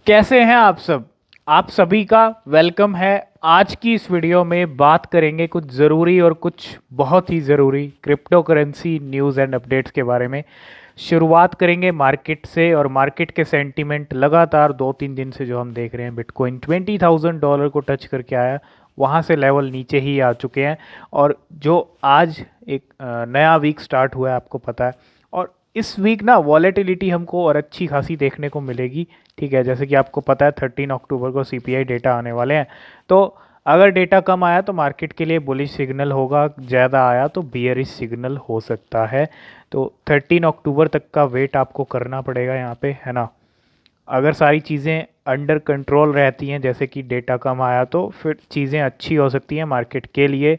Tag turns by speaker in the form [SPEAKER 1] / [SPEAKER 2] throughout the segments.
[SPEAKER 1] कैसे हैं आप सब। आप सभी का वेलकम है। आज की इस वीडियो में बात करेंगे कुछ ज़रूरी और कुछ बहुत ही ज़रूरी crypto currency news and updates के बारे में। शुरुआत करेंगे मार्केट से, और मार्केट के सेंटीमेंट लगातार 2-3 दिन से जो हम देख रहे हैं, बिटकॉइन $20,000 को टच करके आया, वहाँ से लेवल नीचे ही आ चुके हैं। और जो आज एक नया वीक स्टार्ट हुआ है, आपको पता है। और इस वीक ना वॉलेटिलिटी हमको और अच्छी खासी देखने को मिलेगी। ठीक है, जैसे कि आपको पता है 13 अक्टूबर को सीपीआई डेटा आने वाले हैं। तो अगर डेटा कम आया तो मार्केट के लिए बुलिश सिग्नल होगा, ज़्यादा आया तो बियरिश सिग्नल हो सकता है। तो 13 अक्टूबर तक का वेट आपको करना पड़ेगा यहाँ पे, है ना। अगर सारी चीज़ें अंडर कंट्रोल रहती हैं, जैसे कि डेटा कम आया, तो फिर चीज़ें अच्छी हो सकती हैं मार्केट के लिए।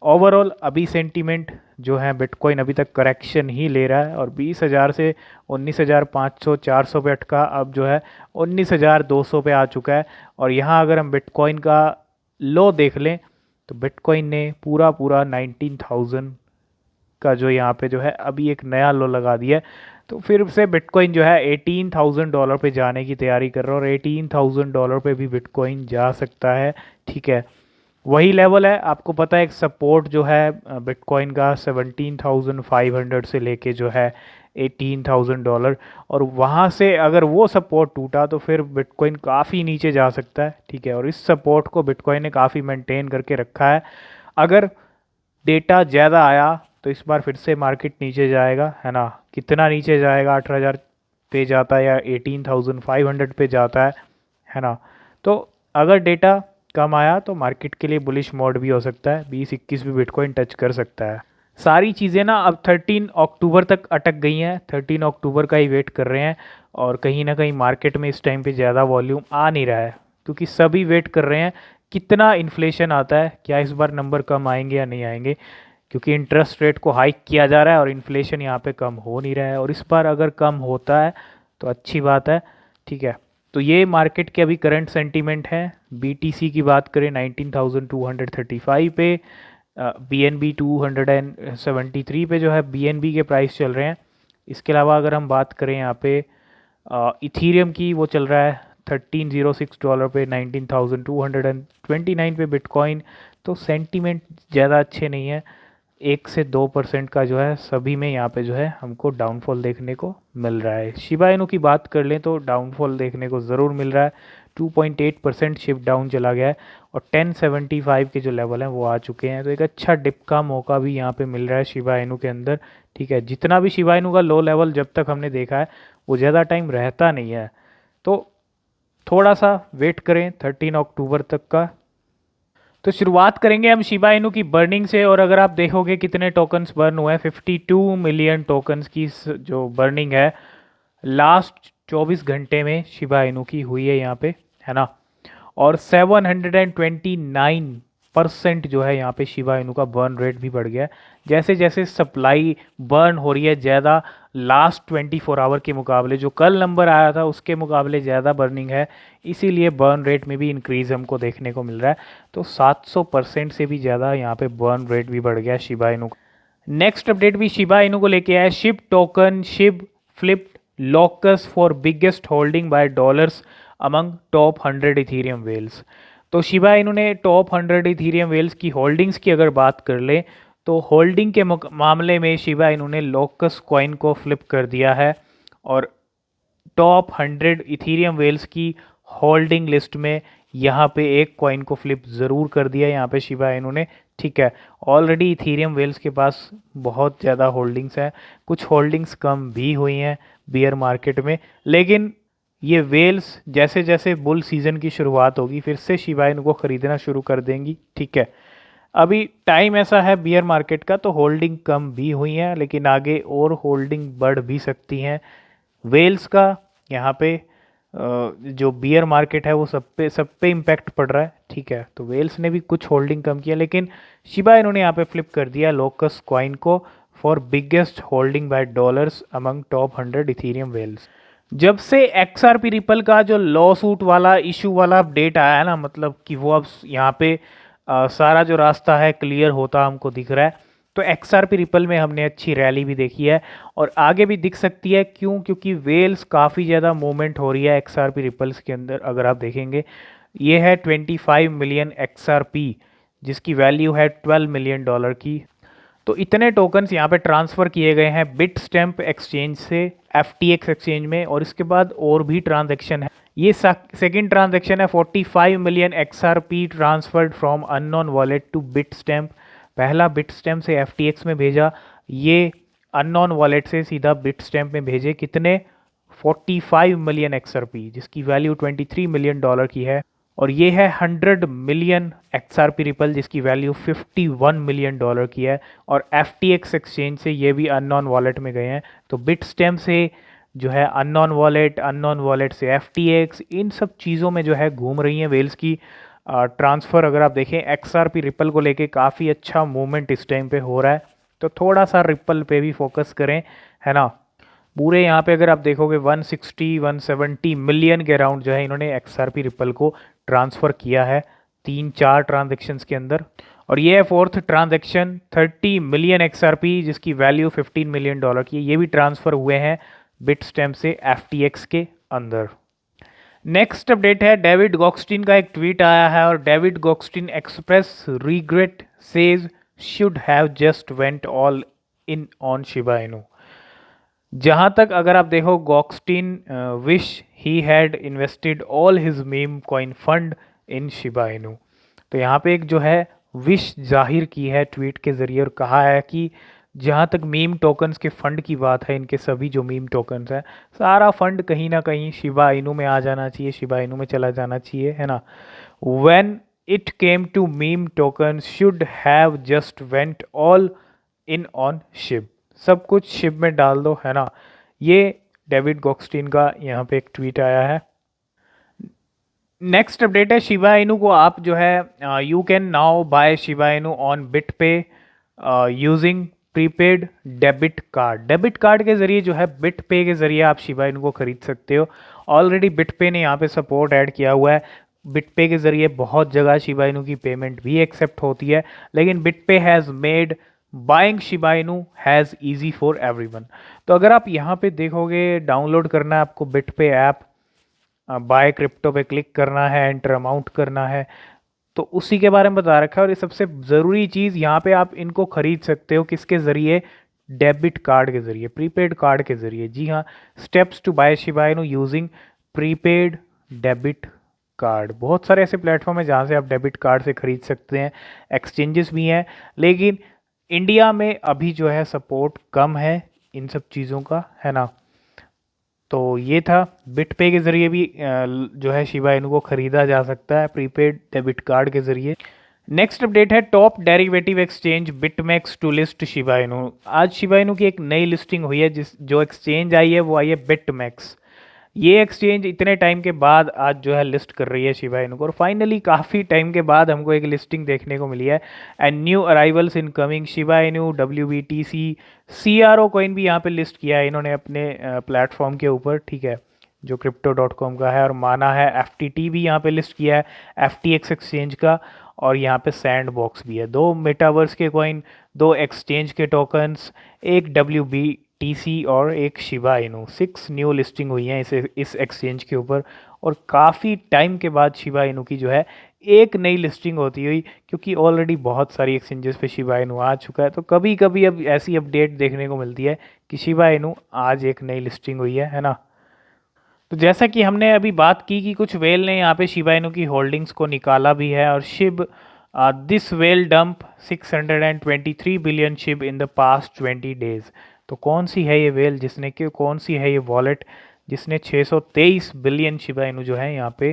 [SPEAKER 1] ओवरऑल अभी सेंटीमेंट जो है, बिटकॉइन अभी तक करेक्शन ही ले रहा है और 20,000 से 19,500 400 पे अटका, अब जो है 19,200 पे आ चुका है। और यहाँ अगर हम बिटकॉइन का लो देख लें, तो बिटकॉइन ने पूरा पूरा 19,000 का जो यहाँ पे जो है अभी एक नया लो लगा दिया है। तो फिर से बिटकॉइन जो है $18,000 पे जाने की तैयारी कर रहा है, और $18,000 पे भी बिटकॉइन जा सकता है। ठीक है, वही लेवल है, आपको पता है। एक सपोर्ट जो है बिटकॉइन का 17,500 से लेके जो है $18,000, और वहाँ से अगर वो सपोर्ट टूटा तो फिर बिटकॉइन काफ़ी नीचे जा सकता है। ठीक है, और इस सपोर्ट को बिटकॉइन ने काफ़ी मेंटेन करके रखा है। अगर डेटा ज़्यादा आया तो इस बार फिर से मार्केट नीचे जाएगा, है ना। कितना नीचे जाएगा, 18,000 पे जाता है या 18,500 पे जाता है ना। तो अगर डेटा कम आया तो मार्केट के लिए बुलिश मोड भी हो सकता है, 20-21 भी बिटकॉइन टच कर सकता है। सारी चीज़ें ना अब 13 अक्टूबर तक अटक गई हैं, 13 अक्टूबर का ही वेट कर रहे हैं। और कहीं ना कहीं मार्केट में इस टाइम पे ज़्यादा वॉल्यूम आ नहीं रहा है, क्योंकि सभी वेट कर रहे हैं कितना इन्फ्लेशन आता है, क्या इस बार नंबर कम आएंगे या नहीं आएंगे। क्योंकि इंटरेस्ट रेट को हाइक किया जा रहा है और इन्फ्लेशन यहाँ पे कम हो नहीं रहा है, और इस बार अगर कम होता है तो अच्छी बात है। ठीक है, तो ये मार्केट के अभी करंट सेंटीमेंट है। बीटीसी की बात करें 19,235 पे, बीएनबी 273 पे जो है बीएनबी के प्राइस चल रहे हैं। इसके अलावा अगर हम बात करें यहाँ पे इथीरियम की, वो चल रहा है $1306 पे, 19,229 पे बिटकॉइन। तो सेंटीमेंट ज़्यादा अच्छे नहीं है, 1 से 2% का जो है सभी में यहाँ पे जो है हमको डाउनफॉल देखने को मिल रहा है। शिबा इनू की बात कर लें तो डाउनफॉल देखने को ज़रूर मिल रहा है, 2.8% शिफ्ट डाउन चला गया है, और 1075 के जो लेवल हैं वो आ चुके हैं। तो एक अच्छा डिप का मौका भी यहाँ पे मिल रहा है शिबा इनू के अंदर। ठीक है, जितना भी शिबा इनू का लो लेवल जब तक हमने देखा है वो ज़्यादा टाइम रहता नहीं है, तो थोड़ा सा वेट करें 13 अक्टूबर तक का। तो शुरुआत करेंगे हम शिबा इनू की बर्निंग से, और अगर आप देखोगे कितने टोकन्स बर्न हुए हैं, 52 मिलियन टोकन्स की जो बर्निंग है लास्ट 24 घंटे में शिबा इनू की हुई है यहाँ पे, है ना। और 729% जो है यहाँ पे शिबा इनू का बर्न रेट भी बढ़ गया है। जैसे जैसे सप्लाई बर्न हो रही है ज़्यादा, लास्ट 24 आवर के मुकाबले, जो कल नंबर आया था उसके मुकाबले ज़्यादा बर्निंग है, इसीलिए बर्न रेट में भी इंक्रीज़ हमको देखने को मिल रहा है। तो 700% से भी ज़्यादा यहाँ पे बर्न रेट भी बढ़ गया शिबा इनू का। नेक्स्ट अपडेट भी शिबा इनू को लेके आया, Shib token Shib flipped locks for biggest holding by dollars among top 100 Ethereum whales. तो शिबा इनू ने टॉप 100 इथीरियम वेल्स की होल्डिंग्स की अगर बात कर ले, तो होल्डिंग के मामले में शिबा इनू ने लॉकस कॉइन को फ्लिप कर दिया है, और टॉप 100 इथीरियम वेल्स की होल्डिंग लिस्ट में यहाँ पे एक कॉइन को फ्लिप ज़रूर कर दिया यहाँ पे शिबा इनू ने। ठीक है, ऑलरेडी इथीरियम वेल्स के पास बहुत ज़्यादा होल्डिंग्स हैं, कुछ होल्डिंग्स कम भी हुई हैं बियर मार्केट में, लेकिन ये वेल्स जैसे जैसे बुल सीज़न की शुरुआत होगी फिर से शिबा इनू को ख़रीदना शुरू कर देंगी। ठीक है, अभी टाइम ऐसा है बियर मार्केट का, तो होल्डिंग कम भी हुई हैं, लेकिन आगे और होल्डिंग बढ़ भी सकती हैं वेल्स का। यहाँ पे जो बियर मार्केट है वो सब पे इम्पैक्ट पड़ रहा है। ठीक है, तो वेल्स ने भी कुछ होल्डिंग कम किया, लेकिन शिबा इन्होंने यहाँ पे फ्लिप कर दिया लोकस कॉइन को for biggest holding by dollars among top 100 Ethereum whales. जब से एक्सआरपी रिपल का जो लॉ सूट वाला इशू वाला अपडेट आया है ना, मतलब कि वो अब यहाँ पे सारा जो रास्ता है क्लियर होता हमको दिख रहा है। तो XRP रिपल में हमने अच्छी रैली भी देखी है और आगे भी दिख सकती है। क्यों? क्योंकि वेल्स काफ़ी ज़्यादा मूवमेंट हो रही है XRP रिपल्स के अंदर। अगर आप देखेंगे ये है 25 मिलियन XRP जिसकी वैल्यू है $12 मिलियन की। तो इतने टोकन्स यहाँ पे ट्रांसफ़र किए गए हैं बिटस्टैम्प एक्सचेंज से FTX एक्सचेंज में, और इसके बाद और भी ट्रांजैक्शन है। ये सेकंड ट्रांजैक्शन है 45 million XRP transferred from unknown wallet to Bitstamp. पहला बिटस्टैम्प से FTX में भेजा, ये अननोन वॉलेट से सीधा बिटस्टैम्प में भेजे। कितने? 45 मिलियन XRP जिसकी वैल्यू $23 मिलियन की है। और ये है 100 मिलियन XRP रिपल जिसकी वैल्यू $51 मिलियन की है। और FTX एक्सचेंज से ये भी अननोन वॉलेट में गए हैं। तो बिटस्टैम्प से जो है अननोन वॉलेट से FTX, इन सब चीज़ों में जो है घूम रही हैं वेल्स की ट्रांसफ़र। अगर आप देखें XRP रिपल को लेके काफ़ी अच्छा मूवमेंट इस टाइम पे हो रहा है, तो थोड़ा सा रिपल पे भी फोकस करें, है ना। पूरे यहाँ पे अगर आप देखोगे 160-170 मिलियन के अराउंड जो है इन्होंने XRP रिपल को ट्रांसफ़र किया है 3-4 ट्रांजेक्शन्स के अंदर। और ये है फोर्थ ट्रांजेक्शन 30 मिलियन XRP जिसकी वैल्यू $15 मिलियन की है। ये भी ट्रांसफ़र हुए हैं बिटस्टैम्प से FTX के अंदर। नेक्स्ट अपडेट है डेविड गॉक्स्टिन का एक ट्वीट आया है और David Gokhshtein express regret says should have just went all in on Shiba Inu. जहाँ तक अगर आप देखो Gokhshtein wish he had invested all his meme coin fund in Shiba Inu. तो यहाँ पे एक जो है विश जाहिर की है ट्वीट के ज़रिए और कहा है कि जहाँ तक मीम टोकन्स के फ़ंड की बात है, इनके सभी जो मीम टोकन्स हैं सारा फंड कहीं ना कहीं शिबा इनू में आ जाना चाहिए, शिबा इनू में चला जाना चाहिए, है ना। When it came to meme tokens should have just went all in on Shib. सब कुछ शिब में डाल दो, है ना। ये डेविड गॉक्स्टिन का यहाँ पे एक ट्वीट आया है। नेक्स्ट अपडेट है शिबा इनू को आप जो है you can now buy Shiba Inu on BitPay using prepaid debit card. Debit card के ज़रिए जो है बिट पे के ज़रिए आप शिबा इनू को ख़रीद सकते हो। ऑलरेडी बिट पे ने यहाँ पे सपोर्ट ऐड किया हुआ है। बिट पे के ज़रिए बहुत जगह शिबा इनू की पेमेंट भी एक्सेप्ट होती है, लेकिन बिट पे has made buying Shiba Inu has easy for everyone. तो अगर आप यहाँ पे देखोगे डाउनलोड करना है आपको बिट पे ऐप, बाय क्रिप्टो पे क्लिक करना है, एंटर अमाउंट करना है, तो उसी के बारे में बता रखा है। और ये सबसे ज़रूरी चीज़ यहाँ पे आप इनको ख़रीद सकते हो किसके ज़रिए? डेबिट कार्ड के ज़रिए, प्रीपेड कार्ड के ज़रिए। जी हाँ, steps to buy Shiba Inu using prepaid debit card. बहुत सारे ऐसे प्लेटफॉर्म हैं जहाँ से आप डेबिट कार्ड से ख़रीद सकते हैं, एक्सचेंजेस भी हैं, लेकिन इंडिया में अभी जो है सपोर्ट कम है इन सब चीज़ों का, है ना। तो ये था, बिट पे के ज़रिए भी जो है शिबा इनू को ख़रीदा जा सकता है प्रीपेड डेबिट कार्ड के ज़रिए। नेक्स्ट अपडेट है top derivative exchange BitMEX to list Shiba Inu. आज शिबा इनू की एक नई लिस्टिंग हुई है, जो एक्सचेंज आई है वो आई है बिटमैक्स। ये एक्सचेंज इतने टाइम के बाद आज जो है लिस्ट कर रही है शिबा इनू को, और फाइनली काफ़ी टाइम के बाद हमको एक लिस्टिंग देखने को मिली है। And new arrivals in coming Shiba Inu WBTC CRO coin भी यहाँ पे लिस्ट किया है इन्होंने अपने प्लेटफॉर्म के ऊपर, ठीक है, जो crypto.com का है। और माना है FTT भी यहाँ पे लिस्ट किया है FTX एक्सचेंज का, और यहाँ पे सैंड बॉक्स भी है। 2 मेटावर्स के कॉइन, 2 एक्सचेंज के टोकन्स, एक WBTC और एक शिबा इनू। 6 न्यू लिस्टिंग हुई हैं इस एक्सचेंज के ऊपर, और काफ़ी टाइम के बाद शिबा इनू की जो है एक नई लिस्टिंग होती हुई, क्योंकि ऑलरेडी बहुत सारी एक्सचेंजेस पे शिबा इनू आ चुका है। तो कभी कभी अब ऐसी अपडेट देखने को मिलती है कि शिबा इनू आज एक नई लिस्टिंग हुई है ना। तो जैसा कि हमने अभी बात की कि कुछ वेल ने यहाँ पे शिबा इनू की होल्डिंग्स को निकाला भी है, और Shiv this well dump 623 billion Shiv in the past 20 days. तो कौन सी है ये वेल जिसने, कि कौन सी है ये वॉलेट जिसने 623 बिलियन शिबा इनू जो है यहाँ पे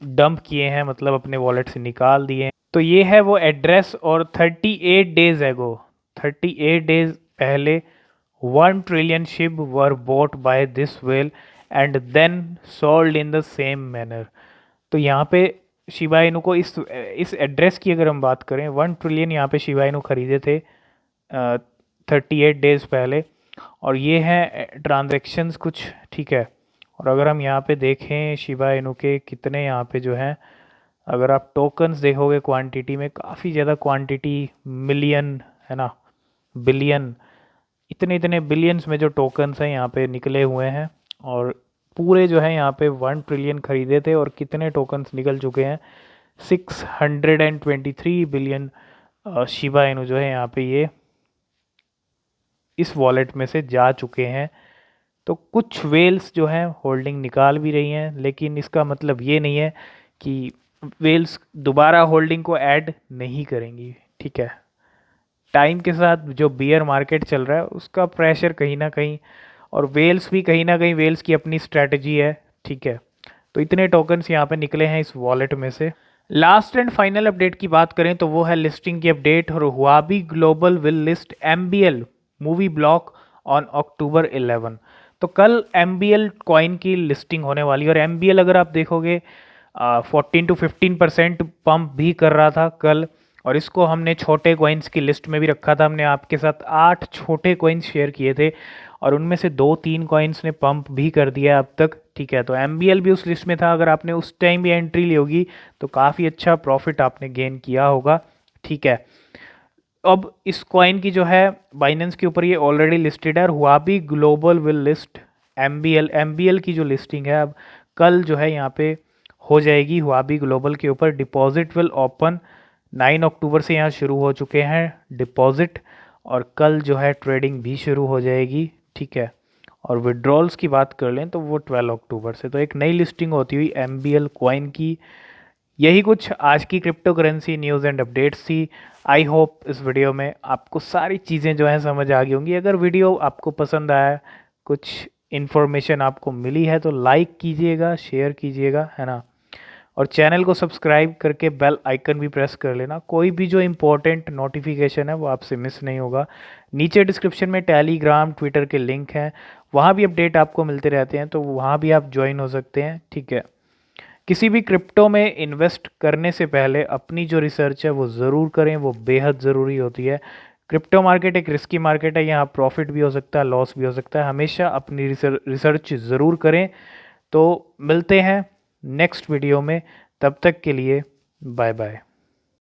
[SPEAKER 1] डंप किए हैं, मतलब अपने वॉलेट से निकाल दिए हैं। तो ये है वो एड्रेस, और 38 डेज एगो, 38 डेज पहले 1 trillion Shib were bought by this whale and then sold in the same manner. तो यहाँ पे शिबा इनू को इस एड्रेस की अगर हम बात करें, 1 ट्रिलियन यहाँ पे शिबा इनू खरीदे थे 38 डेज पहले, और ये हैं ट्रांजैक्शंस कुछ, ठीक है। और अगर हम यहाँ पे देखें शिबा इनू के कितने यहाँ पे जो हैं, अगर आप टोकन्स देखोगे क्वांटिटी में, काफ़ी ज़्यादा क्वांटिटी, मिलियन है ना, बिलियन, इतने इतने बिलियंस में जो टोकन्स हैं यहाँ पे निकले हुए हैं। और पूरे जो है यहाँ पे 1 ट्रिलियन खरीदे थे और कितने टोकन्स निकल चुके हैं, 623 बिलियन शिबा इनू जो है यहाँ पे ये इस वॉलेट में से जा चुके हैं। तो कुछ वेल्स जो हैं होल्डिंग निकाल भी रही हैं, लेकिन इसका मतलब ये नहीं है कि वेल्स दोबारा होल्डिंग को ऐड नहीं करेंगी। ठीक है, टाइम के साथ जो बियर मार्केट चल रहा है उसका प्रेशर कहीं ना कहीं, और वेल्स भी कहीं ना कहीं, वेल्स की अपनी स्ट्रैटेजी है। ठीक है, तो इतने टोकन्स यहाँ पे निकले हैं इस वॉलेट में से। लास्ट एंड फाइनल अपडेट की बात करें तो वो है लिस्टिंग की अपडेट, और Huobi global will list MBL movie block on October 11। तो कल MBL कॉइन की लिस्टिंग होने वाली है, और MBL अगर आप देखोगे 14 to 15% पंप भी कर रहा था कल, और इसको हमने छोटे कॉइन्स की लिस्ट में भी रखा था। हमने आपके साथ 8 छोटे कॉइन्स शेयर किए थे, और उनमें से 2-3 कॉइन्स ने पंप भी कर दिया अब तक। ठीक है, तो MBL भी उस लिस्ट में था। अगर आपने उस टाइम भी एंट्री ली होगी तो काफ़ी अच्छा प्रॉफिट आपने गेन किया होगा। ठीक है, अब इस कॉइन की जो है बाइनेंस के ऊपर ये ऑलरेडी लिस्टेड है, और Huobi global will list MBL की जो लिस्टिंग है अब कल जो है यहाँ पे हो जाएगी हुआबी ग्लोबल के ऊपर। डिपॉजिट विल ओपन 9 अक्टूबर से यहाँ शुरू हो चुके हैं डिपॉजिट, और कल जो है ट्रेडिंग भी शुरू हो जाएगी। ठीक है, और विड्रॉल्स की बात कर लें तो वो 12 अक्टूबर से। तो एक नई लिस्टिंग होती हुई MBL कॉइन की। यही कुछ आज की cryptocurrency news and updates थी। आई होप इस वीडियो में आपको सारी चीज़ें जो हैं समझ आ गई होंगी। अगर वीडियो आपको पसंद आया, कुछ इन्फॉर्मेशन आपको मिली है, तो लाइक कीजिएगा, शेयर कीजिएगा, है ना, और चैनल को सब्सक्राइब करके बेल आइकन भी प्रेस कर लेना। कोई भी जो इम्पोर्टेंट नोटिफिकेशन है वो आपसे मिस नहीं होगा। नीचे डिस्क्रिप्शन में टेलीग्राम, ट्विटर के लिंक हैं, वहाँ भी अपडेट आपको मिलते रहते हैं, तो वहाँ भी आप ज्वाइन हो सकते हैं। ठीक है, किसी भी क्रिप्टो में इन्वेस्ट करने से पहले अपनी जो रिसर्च है वो ज़रूर करें, वो बेहद ज़रूरी होती है। क्रिप्टो मार्केट एक रिस्की मार्केट है, यहाँ प्रॉफिट भी हो सकता है, लॉस भी हो सकता है। हमेशा अपनी रिसर्च ज़रूर करें। तो मिलते हैं नेक्स्ट वीडियो में, तब तक के लिए बाय बाय।